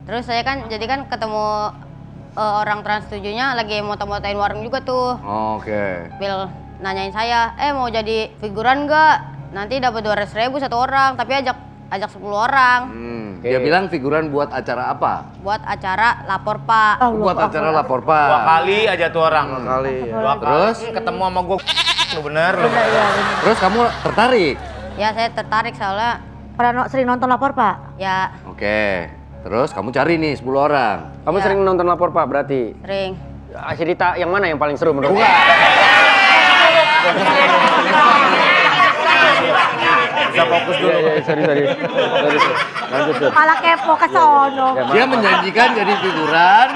Terus saya kan jadi kan ketemu orang Trans 7-nya lagi moto-motoin warung juga tuh. Oke. Bil nanyain saya, mau jadi figuran nggak? Nanti dapat 200.000 satu orang, tapi ajak 10 orang. Dia bilang figuran buat acara apa? Buat acara lapor Pak. Buat acara lapor Pak. 2 kali aja tuh orang. 2 kali ya. Terus? Ketemu sama gue, lu bener lu. Terus kamu tertarik? Ya saya tertarik soalnya Pernah sering nonton lapor Pak? ya Oke. Terus kamu cari nih 10 orang. Kamu Ya. sering nonton lapor Pak berarti? sering. Cerita yang mana yang paling seru menurut kamu? Bisa fokus dulu. Sorry. Lanjut, Sur. Malah kepo ke sono. Ya, Dia maaf. menjanjikan jadi figuran,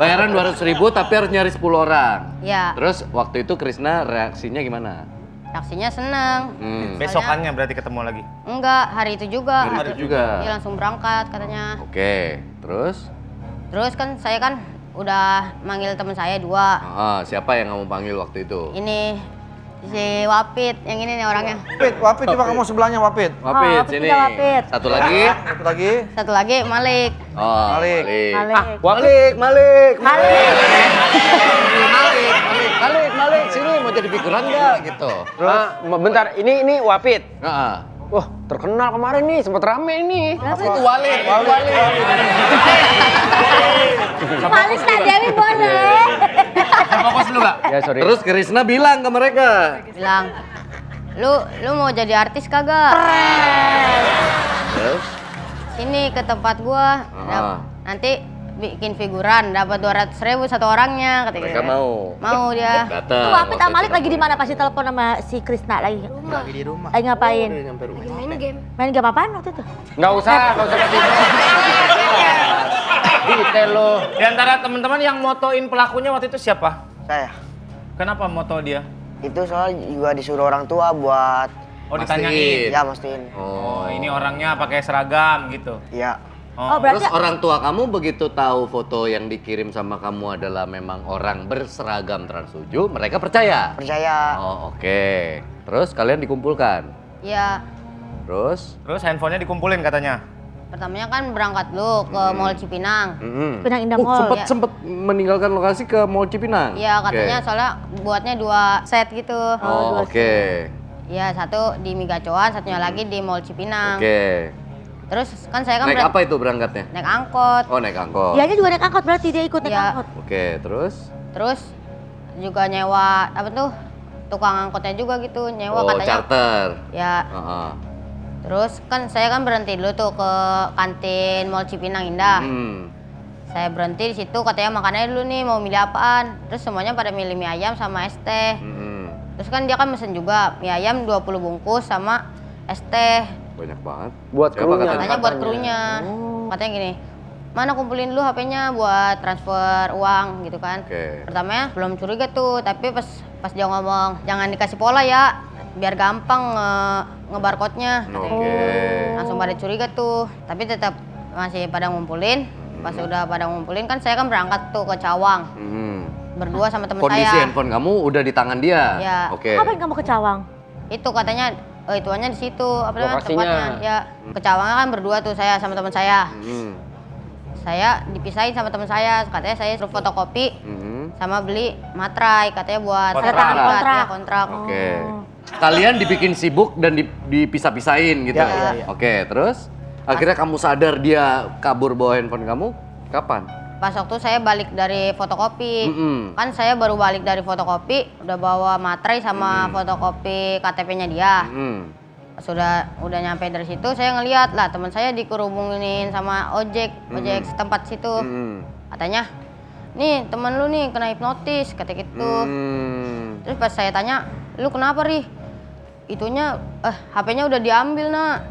bayaran 200.000 tapi harus nyari 10 orang. Ya, Terus waktu itu Krisna reaksinya gimana? reaksinya seneng. Besokannya berarti ketemu lagi. Enggak, hari itu juga. Hari itu juga. Dia langsung berangkat katanya. Oke. Terus? Terus kan saya kan udah manggil teman saya 2. Siapa yang kamu panggil waktu itu? Ini si Wapit, yang ini nih orangnya. Wapit coba kamu sebelahnya Wapit. Wapit, Wapit sini. juga Wapit. Satu lagi. Satu lagi. Satu lagi Malik. Oh, Malik. Malik. Malik, sini mau jadi figuran nggak gitu? Bentar, ini Wapit. Heeh. Wah, terkenal kemarin nih, sempat rame ini. Itu Walik. Malik Kak Dewi boleh. Fokus dulu gak? Ya, sorry. Terus Krisna bilang ke mereka. Bilang, lu mau jadi artis kagak? Terus? Sini ke tempat gua. Nanti bikin figuran, dapat 200.000 satu orangnya. Kata Mereka gitu. mau. Mau dia. Datang. Tuh Wapit sama Malik lagi di mana pas telepon sama si Krisna lagi? Lagi di rumah. Lagi ngapain? Main game apaan waktu itu? Nggak usah kasih detail lo. Di antara teman-teman yang motoin pelakunya waktu itu siapa? Saya. Kenapa moto dia? Itu soal juga disuruh orang tua buat Ditanyain. ya mastiin. Oh, ini orangnya pakai seragam gitu. Iya. Oh, Terus berarti orang tua kamu begitu tahu foto yang dikirim sama kamu adalah memang orang berseragam Trans 7, mereka percaya? Percaya. Oh, oke. Terus kalian dikumpulkan? Ya, Terus? Terus handphonenya dikumpulin katanya. pertamanya kan berangkat dulu ke Mall Cipinang. Pinang Indah Mall. Sempet meninggalkan lokasi ke Mall Cipinang? Iya, katanya Oke. soalnya buatnya 2 set gitu. Oh, oke. Iya, satu di Migacoan, satunya lagi di Mall Cipinang. Oke. Terus kan saya kan Naik apa itu berangkatnya? naik angkot. Oh, naik angkot. Dianya juga naik angkot berarti dia ikut naik Iya. angkot. Oke, terus? Terus juga nyewa apa tuh? Tukang angkotnya juga gitu, nyewa katanya. Charter. Ya, Heeh. terus kan saya kan berhenti dulu tuh ke kantin Mall Cipinang Indah. Saya berhenti di situ, katanya makannya dulu nih mau milih apaan. Terus semuanya pada milih mie ayam sama es teh. Terus kan dia kan mesen juga mie ayam 20 bungkus sama es teh. Banyak banget. Buat Siapa krunya. Katanya buat krunya. Katanya gini, mana kumpulin dulu HP-nya buat transfer uang gitu kan. Oke. Pertamanya belum curiga tuh, tapi pas dia ngomong jangan dikasih pola ya, biar gampang ngebarcode-nya. Oke. Langsung pada curiga tuh, tapi tetap masih pada ngumpulin. Pas udah pada ngumpulin kan saya kan berangkat tuh ke Cawang. Berdua sama temen Kondisi saya. handphone kamu udah di tangan dia? Ya. Oke. Ngapain kamu ke Cawang? Itu katanya ituannya di situ, apa namanya Lokasinya. tempatnya. Ya, ke Cawang kan berdua tuh saya sama teman saya. Saya dipisahin sama teman saya, katanya saya suruh fotokopi sama beli materai, katanya buat Kontrak. kontrak. Oke. Kalian dibikin sibuk dan dipisah-pisahin gitu? Ya. Oke, terus? Akhirnya kamu sadar dia kabur bawa handphone kamu? Kapan? Pas waktu saya balik dari fotokopi, kan saya baru balik dari fotokopi, udah bawa materai sama fotokopi KTP-nya dia. Pas udah nyampe dari situ, saya ngeliat lah teman saya dikerumunin sama ojek setempat situ. Katanya, nih teman lu nih kena hipnotis, kata gitu. Terus pas saya tanya, lu kenapa Ri? Itunya, HP-nya udah diambil nak.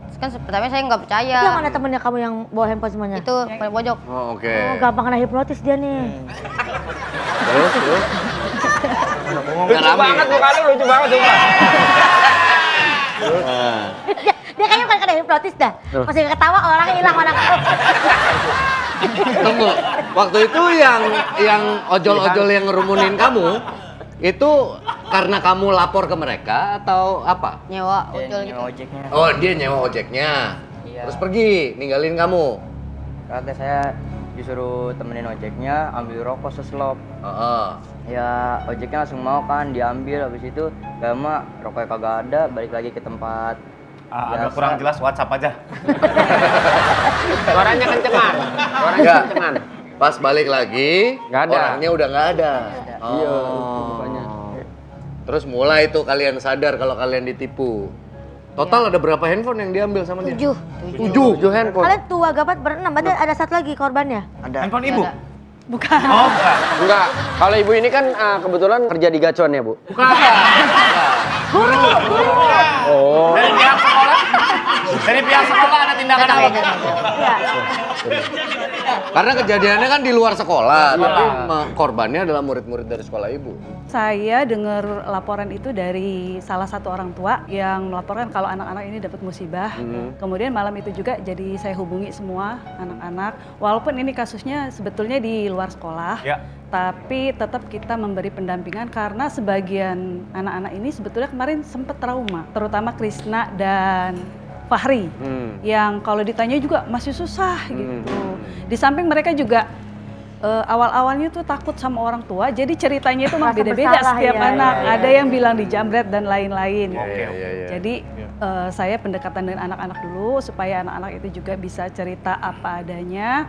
Terus kan pertama saya nggak percaya. Itu yang mana temennya kamu yang bawa handphone semuanya? Itu paling pojok. Oh, oke. Oh, gampang kena hipnotis dia nih. Terus? Lucu banget muka lu, lucu banget sumpah. Dia kayaknya bukan kena hipnotis dah. Masih ketawa orang hilang mana. Tunggu, waktu itu yang ojol-ojol yang ngerumunin kamu, itu karena kamu lapor ke mereka atau apa? Nyewa ojol gitu. Oh, dia nyewa ojeknya. Terus pergi, ninggalin kamu. Kata saya disuruh temenin ojeknya ambil rokok seslop. Ya ojeknya langsung mau kan diambil, habis itu gak lama rokoknya kagak ada, balik lagi ke tempat. Agak kurang jelas, WhatsApp aja. Suaranya kencengan. Suaranya Enggak. kencengan. Pas balik lagi, Nggak ada. orangnya udah nggak ada. Iya, bukannya. Terus mulai tuh kalian sadar kalau kalian ditipu. Total ada berapa handphone yang diambil sama dia? 7. 7 handphone. Kalian tua gapat berenam, berarti ada satu lagi korbannya. Ada. Handphone ibu? Bukan. Oh, bukan. Enggak. Kalau ibu ini kan kebetulan kerja di Gacon ya, Bu? Bukan. Oh. Dari pihak sekolah? Dari pihak sekolah ada tindakan apa? Iya. Karena kejadiannya kan di luar sekolah, tapi korbannya adalah murid-murid dari sekolah ibu. Saya dengar laporan itu dari salah satu orang tua yang melaporkan kalau anak-anak ini dapat musibah. Kemudian malam itu juga jadi saya hubungi semua anak-anak. Walaupun ini kasusnya sebetulnya di luar sekolah, tapi tetap kita memberi pendampingan karena sebagian anak-anak ini sebetulnya kemarin sempat trauma, terutama Krisna dan Fahri, yang kalau ditanya juga masih susah gitu. Di samping mereka juga awal-awalnya tuh takut sama orang tua, jadi ceritanya itu memang beda-beda setiap anak. Ada yang bilang dijamret dan lain-lain. Jadi saya pendekatan dengan anak-anak dulu supaya anak-anak itu juga bisa cerita apa adanya.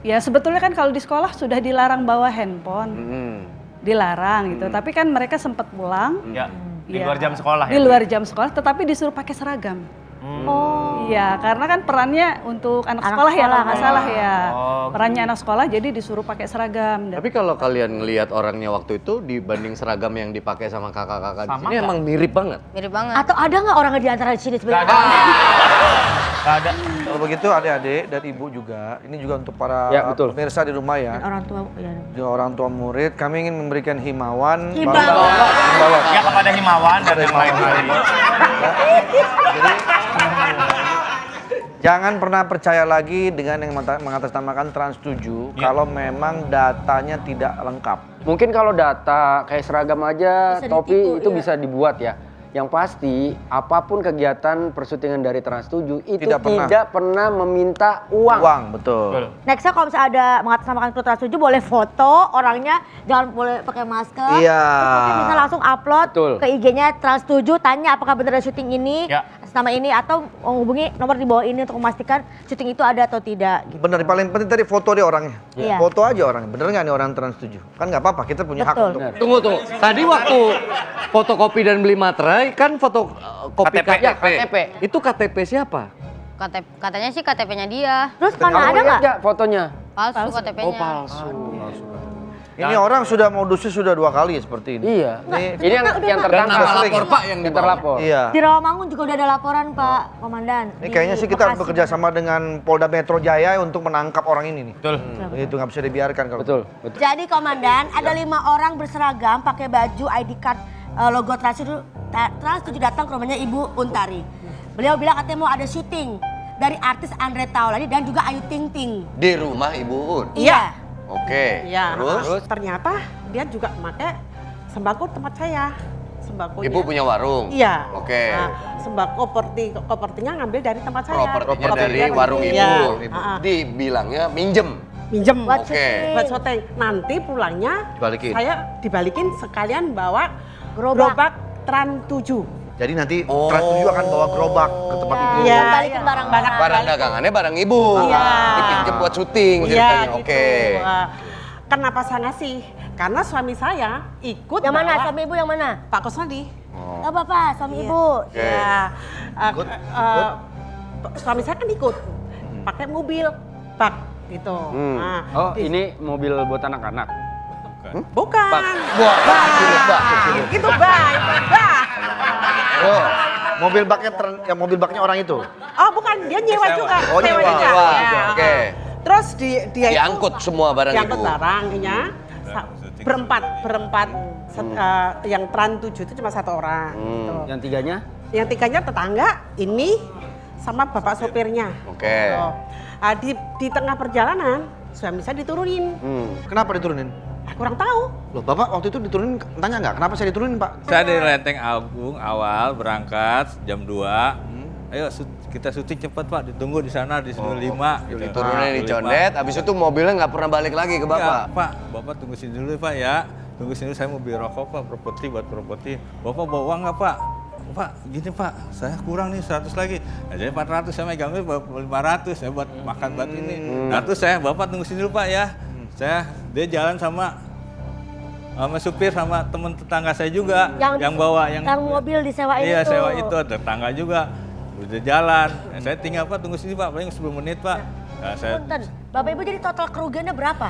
Ya sebetulnya kan kalau di sekolah sudah dilarang bawa handphone, dilarang gitu. Tapi kan mereka sempat pulang. Di luar jam sekolah Di luar jam sekolah, tetapi disuruh pakai seragam. Iya, karena kan perannya untuk anak sekolah ya, kalau nggak salah ya. Perannya anak sekolah, jadi disuruh pakai seragam. Tapi kalau kalian ngelihat orangnya waktu itu dibanding seragam yang dipakai sama kakak-kakak di sini nggak? emang mirip banget. Mirip banget. Atau ada nggak orang di antara sini sebenarnya? Nggak ada. Kalau begitu adik-adik dan ibu juga, ini juga untuk para pemirsa di rumah ya. Orang tua, ya. Juga orang tua murid, kami ingin memberikan himbauan. Himbauan. Ya kepada himawan dan yang lain-lain. Jadi jangan pernah percaya lagi dengan yang mengatasnamakan Trans 7 kalau memang datanya tidak lengkap. Mungkin kalau data kayak seragam aja, Bisa topi ditipu, itu iya. bisa dibuat ya. Yang pasti apapun kegiatan persyutingan dari Trans 7 itu Tidak tidak pernah meminta uang. Uang, betul. Nextnya kalau misalnya ada mengatasnamakan kru Trans 7 boleh foto orangnya, jangan boleh pakai masker. Iya. Terus mungkin bisa langsung upload Betul. ke IG-nya Trans 7, tanya apakah benar ada syuting ini, nama ini, atau menghubungi nomor di bawah ini untuk memastikan syuting itu ada atau tidak. Gitu. Bener, paling penting tadi foto deh orangnya. Iya. Foto aja orangnya, bener nggak nih orang Trans 7? Kan nggak apa-apa, kita punya hak Betul. untuk... Tunggu. Tadi waktu fotokopi dan beli materai kan foto kopi KTP. KTP. Ya, KTP. Itu KTP siapa? Katanya sih KTP-nya dia. Terus mana ada Lihat nggak? nggak fotonya? Palsu KTP-nya. Oh, palsu. Ini orang sudah modusnya sudah 2 kali seperti ini. Iya. Ini Ini yang Dan tertangkap. nama lapor Pak yang Yang dibawa. terlapor. iya. Di Rawamangun juga udah ada laporan Pak Komandan. Ini kayaknya sih kita bekerja sama dengan Polda Metro Jaya untuk menangkap orang ini nih. Betul. Itu nggak bisa dibiarkan kalau. Betul. Jadi Komandan, ada 5 orang berseragam pakai baju ID card logo Trans 7 datang ke rumahnya Ibu Untari. Beliau bilang katanya mau ada syuting dari artis Andre Taulani dan juga Ayu Ting Ting. Di rumah Ibu Un. Iya. Oke. Iya. Terus Ternyata dia juga pakai sembako tempat saya. Sembakonya. Ibu punya warung. Iya. Oke. Nah, sembako kopertinya ngambil dari tempat saya. Propertinya dari Propertinya warung Iya. Ibu. Dibilangnya minjem. Minjem. Buat Oke. syuting. Buat syuting. Nanti pulangnya Dibalikin. saya dibalikin sekalian bawa Gerobak. gerobak Trans 7. Jadi nanti Trans 7 akan bawa gerobak ke tempat ibu. Iya. Balikin barang-barang. Barang dagangannya barang Ibu. Iya. Dipinjem buat syuting Iya ceritanya. gitu. Oke. Kenapa saya ngasih? Karena suami saya ikut Yang mana? bawa Suami Ibu yang mana? Pak Kusnadi. Oh Bapak, suami Ibu. Oke. Ya, suami saya kan ikut pakai mobil bak gitu. Nah, Oh, ini mobil buat anak-anak. bukan. Bak. Itu bak. Oh, mobil baknya orang itu. Oh, bukan, dia nyewa juga. Oh, nyewa. Ya. Oke. Terus dia itu Diangkut semua barang diangkut Ibu. barangnya berempat. Yang Trans 7 itu cuma 1 orang. Gitu. Yang tiganya? Yang 3-nya tetangga, ini sama bapak sopirnya. Oke. Oh. Di tengah perjalanan, suami saya diturunin. Kenapa diturunin? Kurang tahu. Loh, Bapak waktu itu diturunin, tanya nggak? Kenapa saya diturunin, Pak? Saya dari Lenteng Agung awal berangkat jam 2. Ayo kita syuting cepat Pak, ditunggu di sana di 5 gitu. Turunnya di condet, habis itu mobilnya nggak pernah balik lagi ke Bapak. Pak, Bapak tunggu sini dulu Pak ya. Tunggu sini saya mau beli rokok Pak, properti buat properti. Bapak bawa uang nggak Pak? Pak, gini Pak, saya kurang nih 100 lagi. Nah, jadi 400 saya megangnya 500 saya buat makan buat ini. Nah, terus Bapak tunggu sini dulu Pak ya. Dia jalan sama supir sama teman tetangga saya juga yang bawa yang mobil disewain iya, itu. sewa itu tetangga juga udah jalan. Nah, saya tinggal Pak tunggu sini Pak paling 10 menit Pak. Nah, Punten, Bapak Ibu jadi total kerugiannya berapa?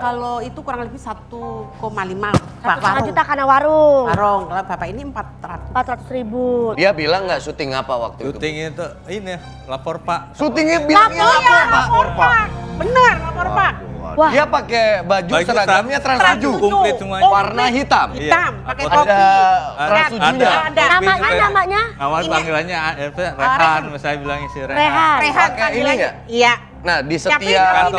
Kalau itu kurang lebih 1,5 1,5 juta karena warung. Warung, kalau Bapak ini 400.000. Dia bilang nggak syuting apa waktu syuting itu ini lapor Pak. Syutingnya bilangnya lapor Pak. Benar, lapor Pak. Wah. Dia pakai baju seragamnya Trans 7. Komplit semuanya. Warna hitam. Hitam, pakai Ada topi. Trans 7-nya. Ada. Namanya? Awal panggilannya Rehan, saya bilangnya si Rehan. Rehan. Pakai ini nggak? Iya. Nah, di Tapi setiap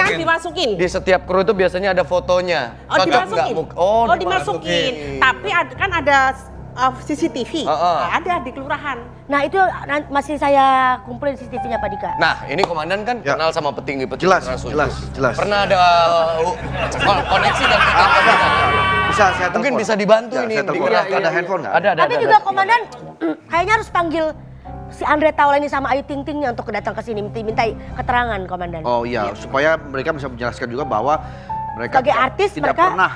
ini dimasukin. di setiap kru itu biasanya ada fotonya. Oh, dimasukin. Oh, dimasukin. Tapi kan ada CCTV. Ada di kelurahan. Nah itu masih saya kumpulin CCTV-nya Pak Dika. Nah, ini komandan kan kenal sama petinggi-petinggi Trans 7. Jelas. Pernah ada koneksi dan Bisa saya telepon. mungkin bisa dibantu ini. Saya telepon. Ada handphone nggak? Ada. Tapi juga komandan kayaknya harus panggil si Andre Taulani sama Ayu Ting Tingnya untuk datang ke sini minta keterangan komandan. Oh iya, supaya mereka bisa menjelaskan juga bahwa mereka sebagai artis tidak mereka pernah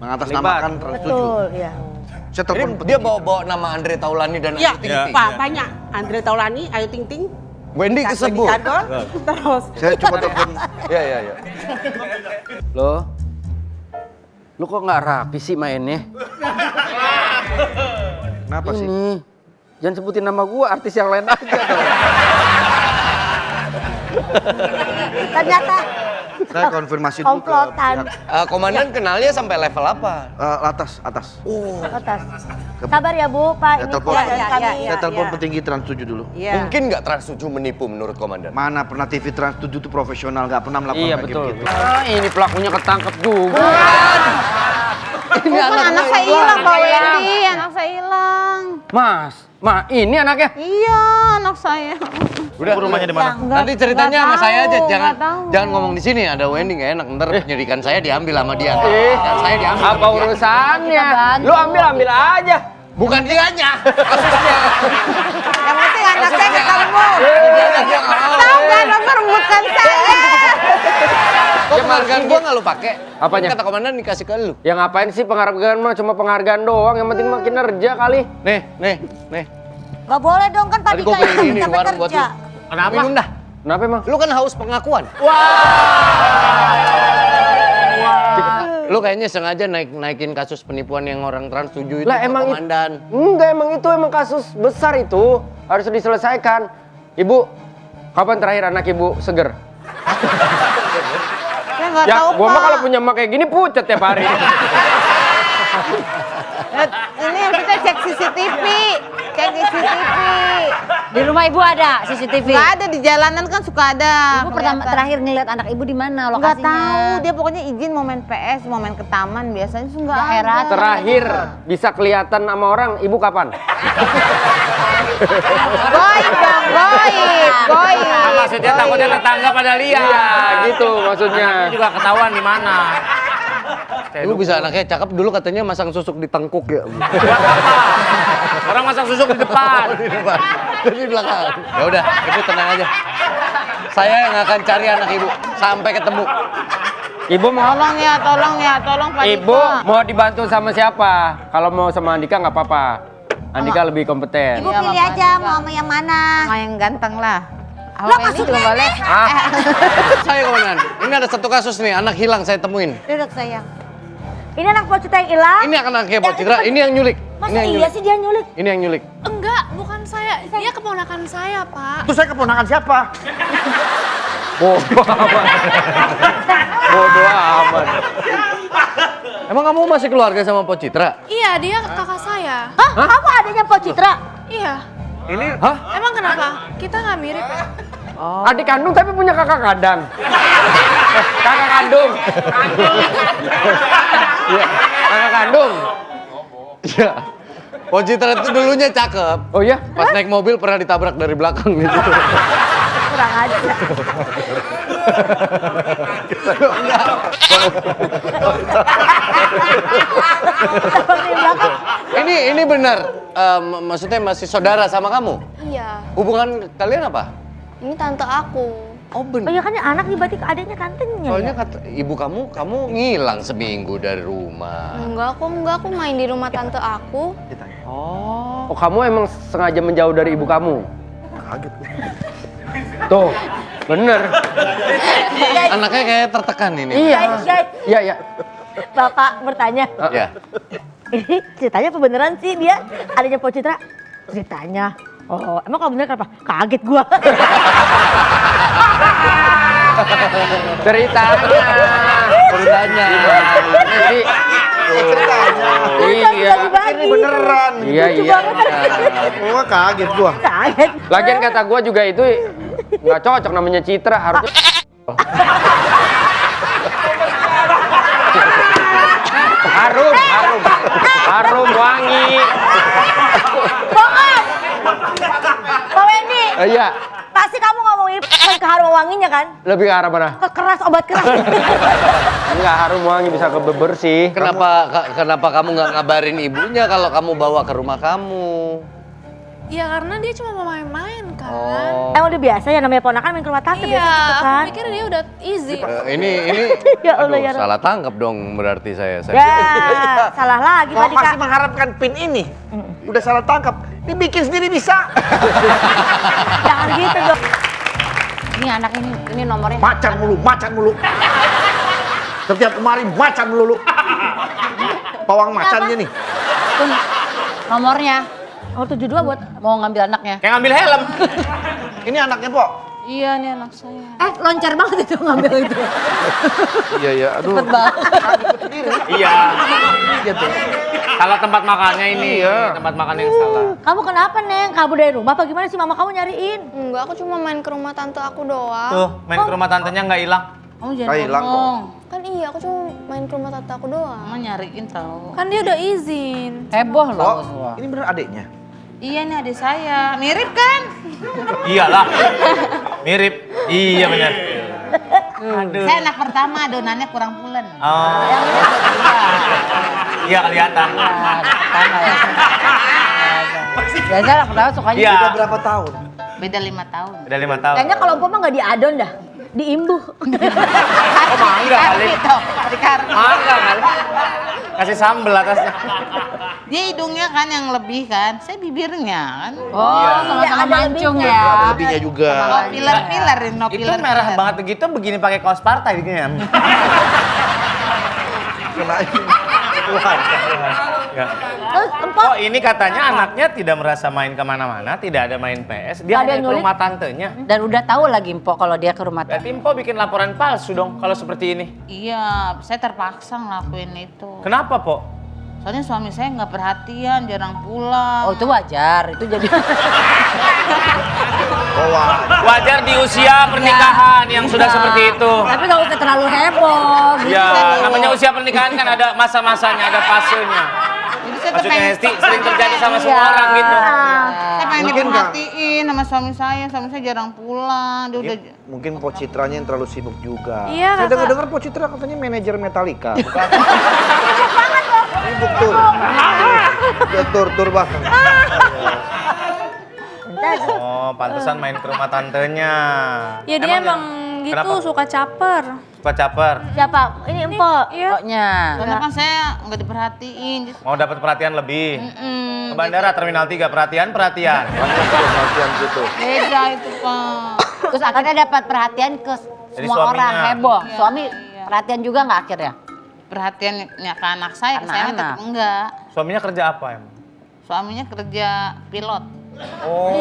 mengatasnamakan Trans 7. Betul, iya. Saya telepon Dia bawa nama Andre Taulani dan Iya, Ayu Ting Ting. Pak, banyak. Andre Taulani, Ayu Ting Ting. Wendy kesebut. Terus. Saya coba telepon. Iya. Lo kok nggak rapi sih mainnya? Kenapa sih? Ini, jangan sebutin nama gua, artis yang lain aja dong. Ternyata Saya konfirmasi dulu ke komplotan. Komandan kenalnya sampai level apa? atas. Atas. Sabar ya Bu, Pak. Saya telepon. kami. Saya telepon petinggi Trans 7 dulu. Mungkin nggak Trans 7 menipu menurut komandan? Mana pernah TV Trans 7 itu profesional, nggak pernah melakukan Iya kayak betul. gitu. Ini pelakunya ketangkep juga. Ini Anak saya hilang Pak Wendy, anak saya hilang. Mas, ini anaknya. Iya, anak saya. Udah, rumahnya di mana? Nanti ceritanya sama saya aja, jangan ngomong di sini. Ada Wendy nggak enak, ntar penyelidikan saya diambil sama dia. Dan saya diambil. Apa urusannya? Lu ambil aja. Bukan dianya, kasusnya. Yang penting anak saya ketemu. Tahu nggak nomor bukan saya. Kok penghargaan gua nggak lu pakai? Apanya? Kata komandan dikasih ke lu. Ya ngapain sih penghargaan mah, cuma penghargaan doang, yang penting mah kinerja kali. Nih. Gak boleh dong kan Pak Tadi Dika gua beli ini yang capek warung buat kerja. lu. Kenapa? Minum dah. Kenapa emang? Lu kan haus pengakuan. Lu kayaknya sengaja naikin kasus penipuan yang orang Trans 7 itu Lah ke emang komandan. Enggak, emang itu kasus besar itu. Harus diselesaikan. Ibu, kapan terakhir anak ibu seger? Saya nggak Ya, tahu gua mah Pak. kalau punya emak kayak gini pucet tiap hari. Ini yang kita cek CCTV. Cek CCTV. Di rumah ibu ada CCTV? Nggak ada, di jalanan kan suka ada. Ibu pertama terakhir ngeliat anak ibu di mana lokasinya? Nggak tahu, dia pokoknya izin mau main PS, mau main ke taman biasanya tuh nggak ada. Terakhir bisa kelihatan sama orang ibu kapan? Goib bang, goib. Maksudnya takutnya tetangga pada lihat. Iya, gitu maksudnya. Anaknya juga ketahuan di mana. Lu bisa anaknya cakep dulu katanya masang susuk di tengkuk ya. Orang masang susuk di depan. Di depan. Di belakang. Ya udah, ibu tenang aja. Saya yang akan cari anak ibu sampai ketemu. Ibu mau Tolong Pak Ibu Dika. mau dibantu sama siapa? Kalau mau sama Andika nggak apa-apa. Andika lebih kompeten. Ibu pilih aja mau sama yang mana? Mau yang ganteng lah. Lo maksudnya boleh. Saya komandan. Ini ada satu kasus nih, anak hilang saya temuin. Duduk sayang. Ini anak Pocitra yang hilang. Ini anaknya Pak Citra, ini yang nyulik. Masa iya sih dia nyulik? Ini yang nyulik. Enggak, bukan saya. Dia keponakan saya, Pak. Itu saya keponakan siapa? Bodoh amat. Bodoh amat. Emang kamu masih keluarga sama Pak Citra? Iya, dia kakak saya. Hah? Kamu adanya Pocitra? Iya. Ini Emang kenapa? Kita nggak mirip ya? Adik kandung tapi punya kakak kandang. Kakak kandung. Iya, kakak kandung. Iya. Po Citra itu dulunya cakep. Oh iya? Pas naik mobil pernah ditabrak dari belakang gitu. Kurang aja. Ini benar. Maksudnya masih saudara sama kamu? Iya. Hubungan kalian apa? Ini tante aku. Oh benar. Oh iya kan anak nih berarti adiknya tantenya. Soalnya ya? kata ibu kamu ngilang seminggu dari rumah. Enggak, aku main di rumah tante aku. Oh. Oh, kamu emang sengaja menjauh dari ibu kamu? Kaget. Tuh, bener. Anaknya kayak tertekan ini. Iya. Guys, Iya, iya. Bapak bertanya. Ya. Ini ceritanya apa beneran sih dia adanya Po Citra? Ceritanya. Oh, emang kalau bener kenapa? Kaget gua. Ceritanya. Jadi, iya. Ini beneran. Iya, iya. Gua kaget gua. Kaget. Lagian kata gua juga itu nggak cocok namanya Citra, harusnya. Harum wangi. Bohong. Pak Wendy. Iya. Pasti kamu ngomongin ke harum wanginya kan? Lebih ke arah mana? Ke keras, obat keras. Enggak, harum wangi bisa ke bersih. Kenapa kamu nggak ngabarin ibunya kalau kamu bawa ke rumah kamu? Ya karena dia cuma mau main-main kan. Oh. Emang udah biasa ya namanya ponakan main ke rumah tante Iya, biasa gitu kan? aku pikir dia udah easy. Ini Ya Allah, aduh, ya Allah. salah tangkap dong berarti saya. Ya, salah lagi Kalau Pak Dika. masih mengharapkan pin ini, udah salah tangkap. Dibikin sendiri bisa. Jangan gitu dong. Ini anak ini nomornya. Macan mulu. Setiap kemari macan melulu. Pawang macannya nih. Tuh, nomornya. Oh 72 buat Mau ngambil anaknya. Kayak ngambil helm. Ini anaknya, Po. Iya, nih anak saya. Loncar banget itu ngambil itu. Iya, aduh. Cepet banget. Iya. Gitu. Salah tempat makannya ini. Iya. Tempat makan yang salah. Kamu kenapa Neng? Kabur dari rumah apa gimana sih mama kamu nyariin? Enggak, aku cuma main ke rumah tante aku doang. Tuh, main ke rumah tantenya nggak hilang. Kamu jangan Kayak hilang kok. ngomong. Kan iya, aku cuma main ke rumah tante aku doang. Mama nyariin tahu. Kan dia udah izin. Heboh loh. Oh, ini bener adiknya. Iya nih adik saya. Mirip kan? Iyalah. Mirip. Iya benar. Aduh. Saya anak pertama, adonannya kurang pulen. Oh. Iya kelihatan. Pertama ya. Biasa anak pertama sukanya Iya. Beda berapa tahun? beda 5 tahun. Udah 5 tahun. Kayaknya kalau Empok mah nggak diadon dah, diimbuh. Oh mangga kali. Mangga kali. Kasih sambel atasnya. Dia hidungnya kan yang lebih kan, saya bibirnya kan. Oh, sama-sama mancung ya. Ada lebihnya juga. Oh, pilar-pilar, no Itu pilar. merah banget begitu begini pakai kaos partai dia. Ya. Terus Empok Oh ini katanya anaknya tidak merasa main kemana-mana, tidak ada main PS, dia Ada hanya ke nyulik. rumah tantenya. Dan udah tahu lagi Mpok kalau dia ke rumah Berarti Mpo bikin laporan palsu dong kalau seperti ini. Iya, saya terpaksa ngelakuin itu. Kenapa, Po? Soalnya suami saya nggak perhatian, jarang pulang. Oh itu wajar, itu jadi. Wajar di usia pernikahan yang sudah seperti itu. tapi nggak usah terlalu heboh. Gitu. Ya, namanya usia pernikahan kan ada masa-masanya, ada fasenya. Maksudnya Hesti sering terjadi sama semua orang gitu. Saya pengen Mungkin diperhatiin sama suami saya jarang pulang. Dia udah Mungkin Po Citranya yang terlalu sibuk juga. Iya, Saya Kakak. dengar-dengar Po Citra katanya manajer Metallica. Bukan? Sibuk tur. Ya tur banget. Oh, pantesan main ke rumah tantenya. Ya dia emang gitu, kenapa? suka caper. Suka caper. Siapa? Ini Empok. Iya. pokoknya. Soalnya kan saya nggak diperhatiin. Mau dapat perhatian lebih. Ke bandara Terminal 3 perhatian. Perhatian gitu. Beda itu Pak. Terus akhirnya dapat perhatian ke Jadi semua suaminya. orang, heboh. Iya, Suami iya. perhatian juga nggak akhirnya? Perhatiannya ke anak saya, ke Karena saya anak. tetap enggak. Suaminya kerja apa emang? Suaminya kerja pilot. Oh.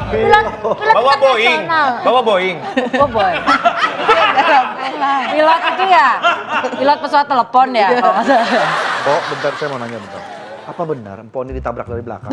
Pilot Bawa Boeing. internasional. Bawa Boeing. Oh boy. Pilot itu ya? Pilot pesawat telepon ya? kalau nggak salah. Po, bentar saya mau nanya bentar. Apa benar Empo ini ditabrak dari belakang?